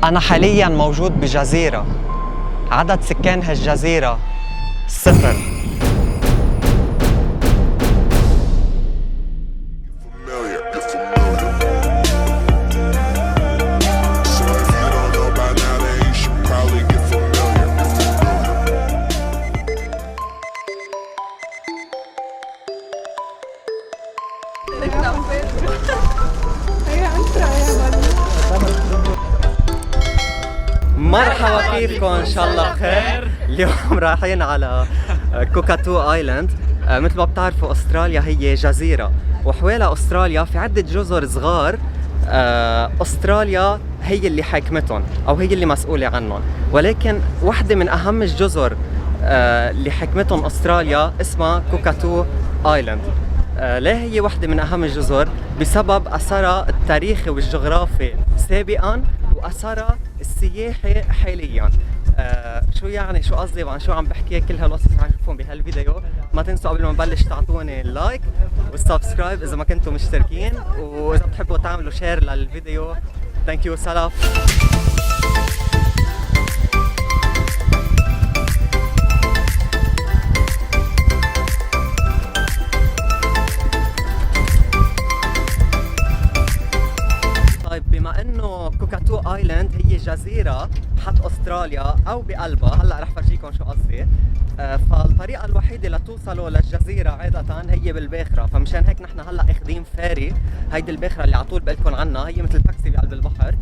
أنا حالياً موجود بجزيرة عدد سكان هالجزيرة 0. مرحبا، كيفكم؟ ان شاء الله بخير. اليوم رايحين على كوكاتو ايلاند. مثل ما بتعرفوا استراليا هي جزيرة، وحوالي استراليا في عدة جزر صغار. استراليا هي اللي حاكمتهم او هي اللي مسؤولة عنهم، ولكن واحدة من اهم الجزر اللي حكمتهم استراليا اسمها كوكاتو ايلاند. ليه هي واحدة من اهم الجزر؟ بسبب اثرها التاريخي والجغرافي سابقا واثرها السياحي حاليا. شو قصدي وعن شو عم بحكي؟ كل هالقصص عم نشوفهم بهالفيديو. ما تنسوا قبل ما نبلش تعطوني اللايك والسبسكرايب اذا ما كنتوا مشتركين، واذا بتحبوا تعملوا شير للفيديو. ثانك يو. سلام. بما انه كوكاتو ايلاند هي جزيرة حد استراليا او بقلبها، هلا رح فرجيكم شو قصدي. فالطريقة الوحيدة لتوصلوا للجزيرة عادة هي بالباخرة، فمشان هيك نحن هلا اخذين فاري. هيدي الباخرة اللي على طول بقلكم عنها، هي مثل تاكسي بقلب البحر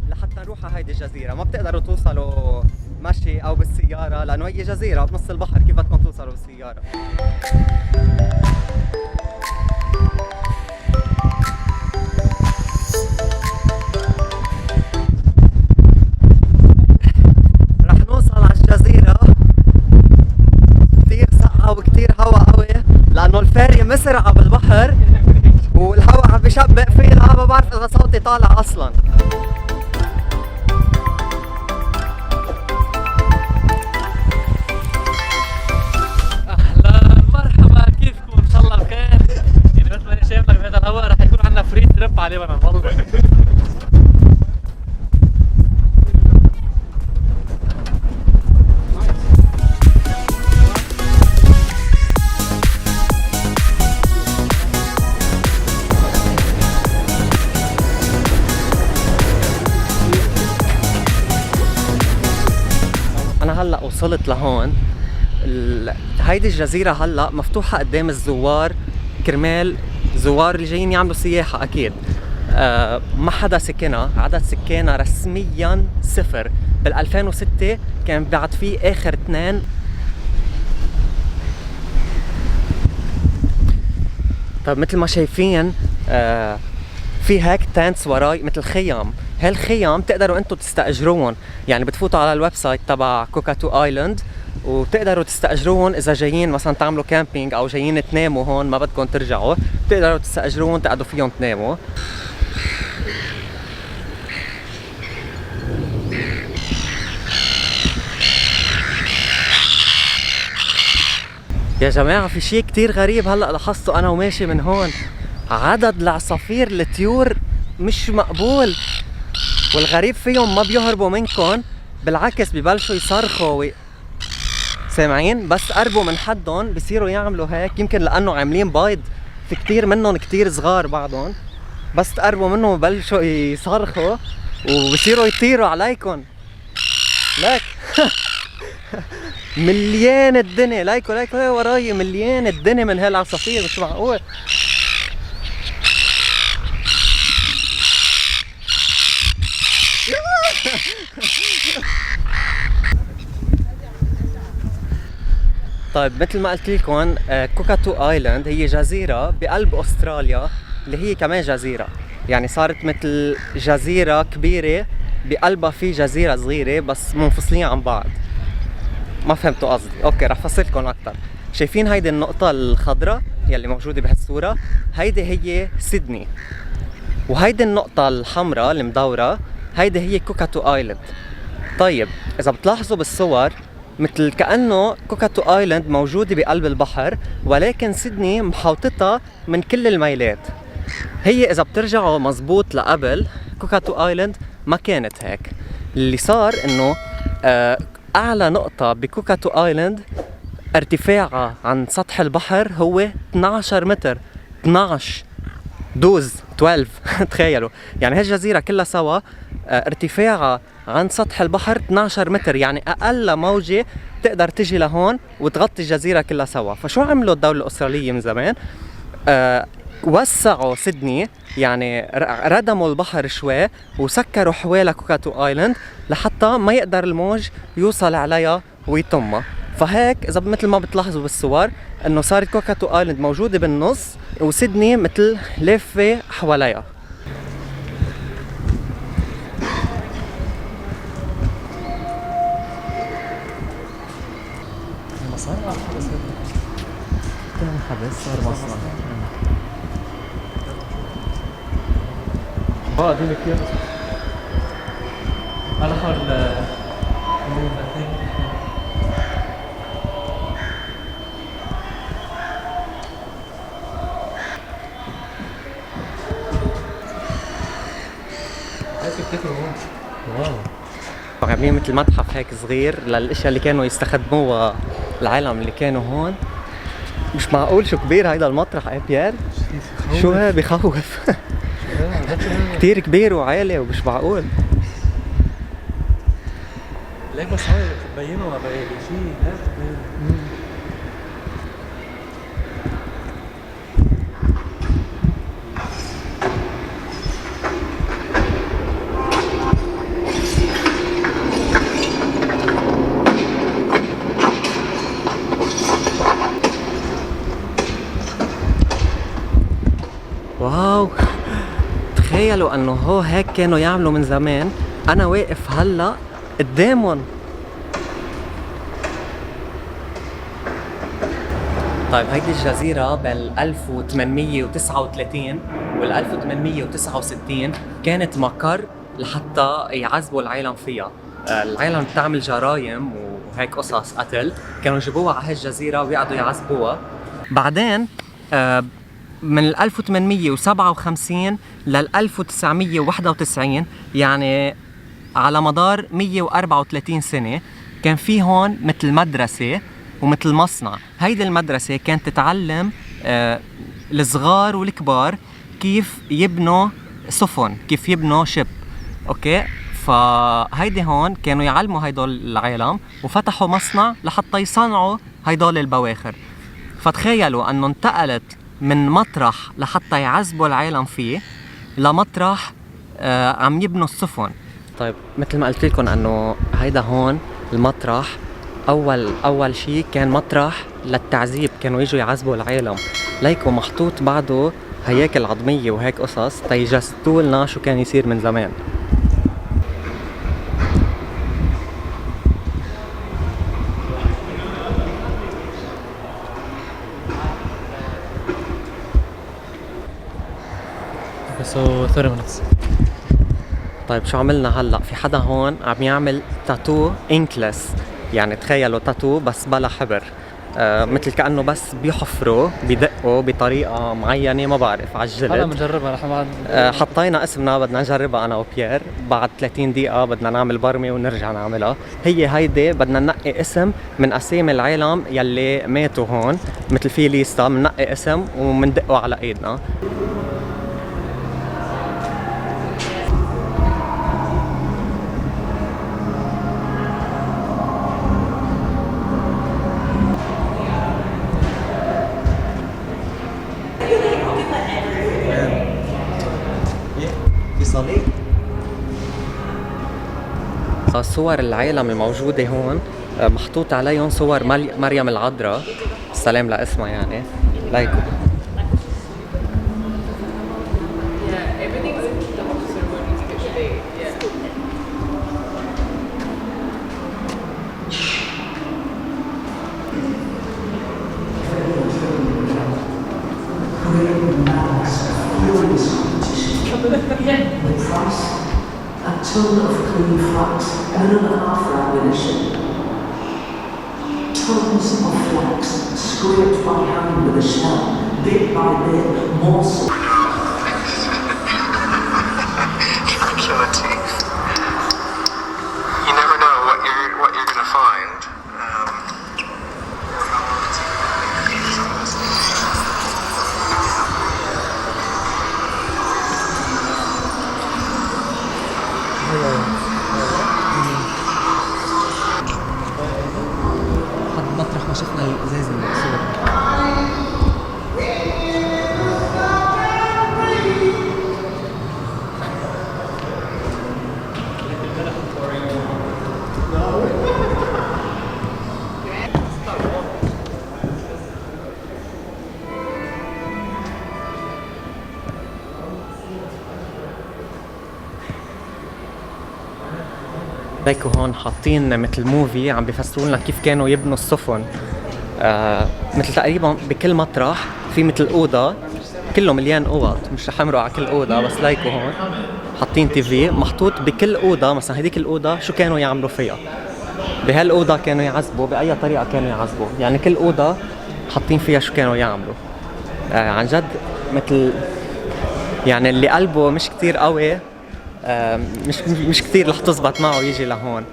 لحتى نروح على هيدي الجزيرة. ما بتقدروا توصلوا مشي او بالسيارة لانه هي جزيرة بنص البحر، كيف بدكم توصلوا بالسيارة؟ وكتير هوا قوي لانه الفاري مسرعة بالبحر والهوا عم بشبق فينا، ما بعرف اذا صوتي طالع اصلا. اهلا مرحبا، كيفكم؟ ان شاء الله بخير. يعني مثل ما انا شايف لك بهذا الهواء رح يكون عندنا فري تريب على لبنان والله. أنا هلأ وصلت لهون. هيدي الجزيرة هلأ مفتوحة قدام الزوار، كرمال زوار اللي جايين يعملوا سياحة أكيد. ما حدا سكنها، عدد سكانها رسميا 0. بال2006 كان بعد في آخر 2. طيب مثل ما شايفين في هيك تانتس وراي مثل خيام. هالخيام تقدروا انتم تستأجروهم، يعني بتفوتوا على الويب سايت تبع كوكاتو ايلاند وبتقدروا تستأجروهم اذا جايين مثلا تعملوا كامبينج او جايين تناموا هون ما بدكم ترجعوا، بتقدروا تستأجروهم تقعدوا فيهم تناموا. يا جماعة في شيء كتير غريب هلأ لاحظته أنا وماشي من هون. عدد العصافير الطيور مش مقبول، والغريب فيهم ما بيهربوا منكم، بالعكس ببلشوا يصرخوا سامعين؟ بس قربوا من حدهم بصيروا يعملوا هيك، يمكن لأنه عاملين بيض، في كتير منهم كتير صغار بعضهم، بس تقربوا منهم ببلشوا يصرخوا وبصيروا يطيروا عليكم. لك مليان الدنيا، لايكو وراي مليان الدنيا من هالعصافير، مش معقول. طيب مثل ما قلت لكم كوكاتو ايلاند هي جزيرة بقلب استراليا اللي هي كمان جزيرة، يعني صارت مثل جزيرة كبيرة بقلبها في جزيرة صغيرة بس منفصلين عن بعض. ما فهمتوا قصدي؟ اوكي رح فصلكم اكثر. شايفين هيدي النقطة الخضراء يلي موجودة بهالصورة؟ هيدي هي سيدني، وهيدي النقطة الحمراء المدورة هيدي هي كوكاتو ايلاند. طيب اذا بتلاحظوا بالصور مثل كأنه كوكاتو ايلاند موجودة بقلب البحر، ولكن سيدني محوطتها من كل الميلات. هي اذا بترجعوا مزبوط لقبل كوكاتو ايلاند ما كانت هيك، اللي صار انه اعلى نقطة بكوكاتو ايلاند ارتفاعها عن سطح البحر هو 12 متر. 12 12 تخيلوا، يعني هالجزيرة كلها سوا ارتفاعها عن سطح البحر 12 متر، يعني اقل موجة تقدر تجي لهون وتغطي الجزيرة كلها سوا. فشو عملوا الدولة الأسترالية من زمان؟ وسعوا سيدني، يعني ردموا البحر شوي وسكروا حوالي كوكاتو ايلاند لحتى ما يقدر الموج يوصل عليها ويطمها. فهيك اذا مثل ما بتلاحظوا بالصور انه صارت كوكاتو ايلاند موجوده بالنص وسيدني مثل لافه حواليها. المصنع كان حبس صار مصنع. دي كتير انا خل واو عاملين مثل متحف هيك صغير للاشياء اللي كانوا يستخدموها العالم اللي كانوا هون. مش معقول شو كبير هيدا المطرح يا بيير. شو هذا بخوف. كتير كبير وعالي ومش معقول. ليك بس هاي بتبينوا بقى شيء واو، تخيلوا انه هو هيك كانوا يعملوا من زمان. انا واقف هلا قدامهم. طيب هيدي الجزيرة بال 1839 وال 1869 كانت مقر لحتى يعذبوا العالم فيها. العالم بتعمل جرايم وهيك قصص قتل، كانوا يجيبوها على هالجزيرة ويقعدوا يعذبوها. بعدين من 1857 لل 1991 يعني على مدار 134 سنة كان في هون مثل مدرسة ومثل مصنع. هيدي المدرسة كانت تتعلم الصغار والكبار كيف يبنوا سفن، كيف يبنوا شب. اوكي، فهيدي هون كانوا يعلموا هيدول العالم وفتحوا مصنع لحتى يصنعوا هيدول البواخر. فتخيلوا انه انتقلت من مطرح لحتى يعذبوا العالم فيه لمطرح عم يبنوا السفن. طيب مثل ما قلت لكم انه هيدا هون المطرح اول شيء كان مطرح للتعذيب، كانوا يجوا يعذبوا العالم. ليكوا محطوط بعده هياكل عظميه وهيك قصص تيجسدوا لنا شو كان يصير من زمان. So 30 minutes. طيب شو عملنا هلا؟ في حدا هون عم يعمل تاتو انكلس، يعني تخيلوا تاتو بس بلا حبر. مثل كأنه بس بيحفروا بدقوا بطريقة معينة، ما بعرف، على الجلد. هلا بنجربها رح بعد. حطينا اسمنا بدنا نجربها انا وبيير. بعد 30 دقيقة بدنا نعمل برمة ونرجع نعملها. هيدي بدنا ننقي اسم من اسامي العالم يلي ماتوا هون، مثل في ليستا بننقي اسم ومندقه على ايدنا. صور العالم الموجودة هون محطوط عليهم صور مريم العذراء، السلام لاسمها يعني. لايكو a ton of clean flax and another half for ammunition. Tons of flax scraped by hand with a shell, bit by bit, morsel. ليكو هون حاطين مثل موفي عم بيفسروا لنا كيف كانوا يبنوا السفن. مثل تقريبا بكل مطرح في مثل اوضه كله مليان اوض، مش رح امرق على كل اوضه، بس ليكو هون حاطين تي في محطوط بكل اوضه. مثلا هذيك الاوضه شو كانوا يعملوا فيها، بهالاوضه كانوا يعذبوا باي طريقه كانوا يعذبوا، يعني كل اوضه حاطين فيها شو كانوا يعملوا. عن جد مثل يعني اللي قلبه مش كتير قوي مش كتير رح تزبط معه يجي لهون.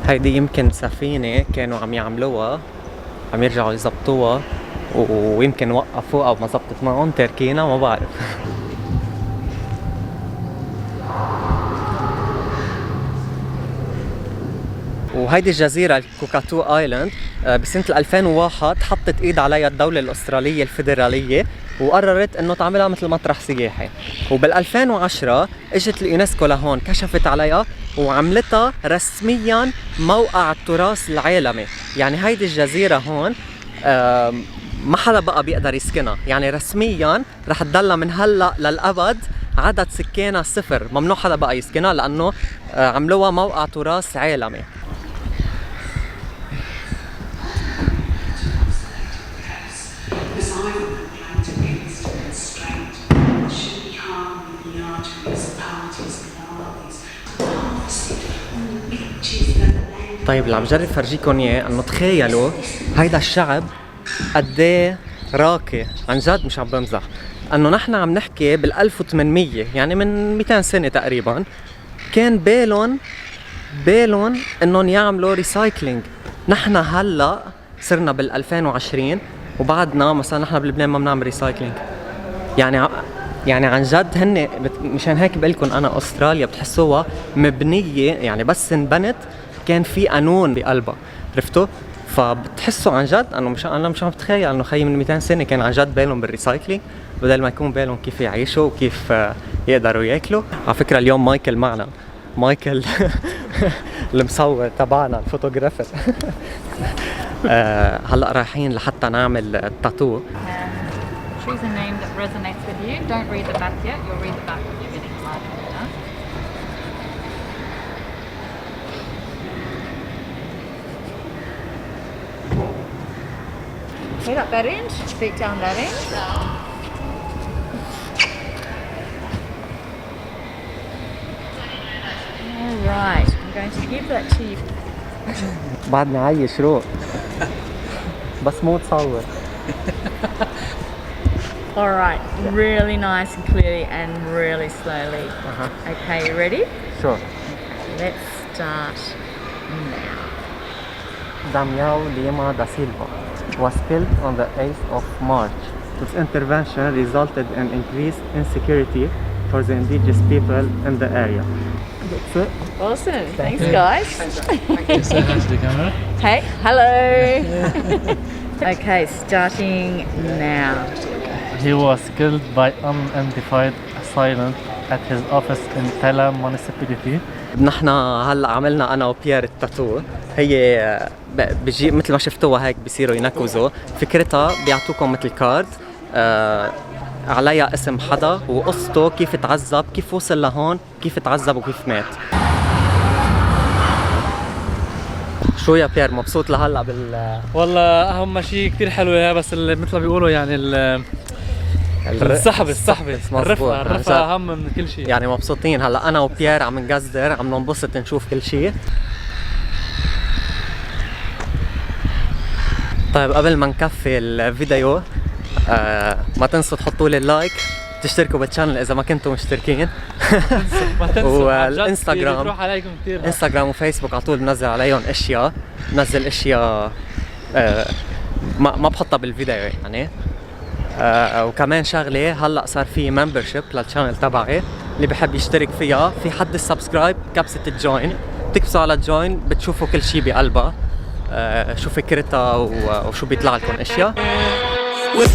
هيدي يمكن سفينة كانوا عم يعملوها، عم يرجعوا يزبطوها، ويمكن وقفوا او ما زبطت معهم تركينا ما بعرف. وهيدي الجزيرة الكوكاتو ايلاند بسنة 2001 حطت ايد عليها الدولة الاسترالية الفيدرالية وقررت انه تعملها مثل مطرح سياحي. وبال 2010 اجت اليونسكو لهون كشفت عليها وعملتها رسميا موقع التراث العالمي. يعني هيدي الجزيرة هون ما حدا بقى بيقدر يسكنها، يعني رسميا رح تضلها من هلا للابد عدد سكانها 0، ممنوع حدا بقى يسكنها لانه عملوها موقع تراث عالمي. طيب اللي عم جرب فرجيكم اياه انه تخيلوا هيدا الشعب قد ايه راقي، عن جد مش عم بمزح، انه نحن عم نحكي بال 1800 يعني من 200 سنه تقريبا كان بالهم انهم يعملوا ريسايكلينج. نحن هلا صرنا بال 2020 وبعدنا مثلا نحن بلبنان ما بنعمل ريسايكلينج. يعني عن جد هن مشان هيك بقول لكم انا استراليا بتحسوها مبنيه، يعني بس انبنت كان في قانون بقلبها، عرفتوا؟ فبتحسوا عن جد انه انا مش عم بتخيل انه خيي من 200 سنه كان عن جد بالهم بالريسايكلينج بدل ما يكون بالهم كيف يعيشوا وكيف يقدروا ياكلوا. على فكره اليوم مايكل معنا، مايكل المصور تبعنا الفوتوغرافر. هلا رايحين لحتى نعمل تاتو. Choose a name that resonates with you. Don't read the back yet. You'll read the back when you're getting lighter. Feet up that end, feet down that end. Alright, I'm going to give that to you. بعدني عايش روق بس مو تصور. Alright, really nice and clearly and really slowly. Okay, you ready? Sure. Let's start now. Damião Lima da Silva was killed on the 8th of March. This intervention resulted in increased insecurity for the indigenous people in the area. That's it. Awesome. Thanks, guys. Say hi to the camera. Hey, hello. Okay, starting now. He was killed by unidentified assailant at his office in Tala municipality. نحن هلا عملنا انا وبيير التاتو. هي بيجي مثل ما شفتوها هيك بيصيروا ينكزوا. فكرتها بيعطوكم مثل كارد عليها اسم حدا وقصته، كيف تعذب، كيف وصل لهون، كيف تعذب وكيف مات. شو يا بيير مبسوط لهلا والله اهم شيء كثير حلوه، بس مثل ما بيقولوا يعني الصحبه الرفقه اهم من كل شيء. يعني مبسوطين هلا انا وبيير عم نقصر، عم ننبسط نشوف كل شيء. طيب قبل ما نكفي الفيديو ما تنسوا تحطوا لي اللايك، تشتركوا بالشانل اذا ما كنتوا مشتركين. ما تنسوا والانستغرام بتروح عليكم كثير، انستغرام وفيسبوك على طول بنزل عليهم اشياء، بنزل اشياء ما بحطها بالفيديو يعني. وكمان شغله هلا صار في ممبرشيب للشانل تبعي، اللي بحب يشترك فيها في حد السبسكرايب كبسه الجوين، تكبسوا على الجوين بتشوفوا كل شيء بقلبها، شو فكرتها وشو بيطلع لكم اشياء. With